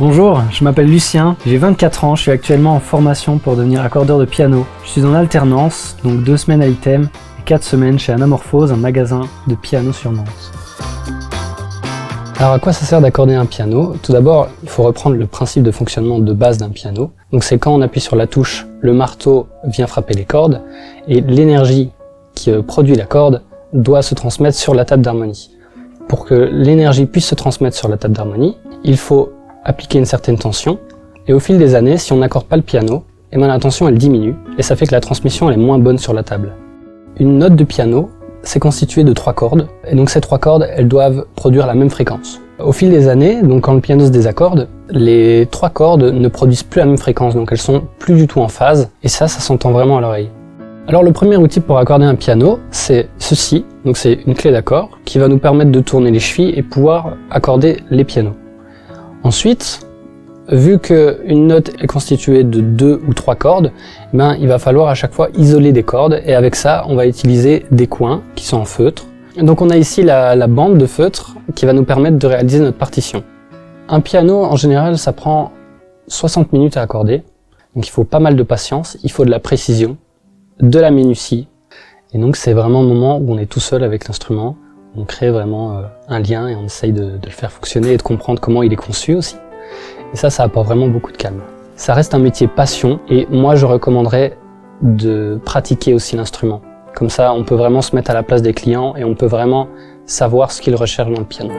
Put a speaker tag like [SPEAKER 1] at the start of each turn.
[SPEAKER 1] Bonjour, je m'appelle Lucien, j'ai 24 ans, je suis actuellement en formation pour devenir accordeur de piano. Je suis en alternance, donc 2 semaines à Item et 4 semaines chez Anamorphose, un magasin de piano sur Nantes. Alors à quoi ça sert d'accorder un piano? Tout d'abord, il faut reprendre le principe de fonctionnement de base d'un piano. Donc c'est quand on appuie sur la touche, le marteau vient frapper les cordes et l'énergie qui produit la corde doit se transmettre sur la table d'harmonie. Pour que l'énergie puisse se transmettre sur la table d'harmonie, il faut appliquer une certaine tension, et au fil des années, si on n'accorde pas le piano, la tension elle diminue, et ça fait que la transmission elle est moins bonne sur la table. Une note de piano, c'est constitué de 3 cordes, et donc ces 3 cordes, elles doivent produire la même fréquence. Au fil des années, donc quand le piano se désaccorde, les 3 cordes ne produisent plus la même fréquence, donc elles sont plus du tout en phase, et ça s'entend vraiment à l'oreille. Alors le premier outil pour accorder un piano, c'est ceci, donc c'est une clé d'accord, qui va nous permettre de tourner les chevilles et pouvoir accorder les pianos. Ensuite, vu qu'une note est constituée de 2 ou 3 cordes, il va falloir à chaque fois isoler des cordes, et avec ça, on va utiliser des coins qui sont en feutre. Donc on a ici la bande de feutre qui va nous permettre de réaliser notre partition. Un piano, en général, ça prend 60 minutes à accorder, donc il faut pas mal de patience, il faut de la précision, de la minutie, et donc c'est vraiment le moment où on est tout seul avec l'instrument. On crée vraiment un lien et on essaye de le faire fonctionner et de comprendre comment il est conçu aussi. Et ça apporte vraiment beaucoup de calme. Ça reste un métier passion et moi je recommanderais de pratiquer aussi l'instrument. Comme ça on peut vraiment se mettre à la place des clients et on peut vraiment savoir ce qu'ils recherchent dans le piano.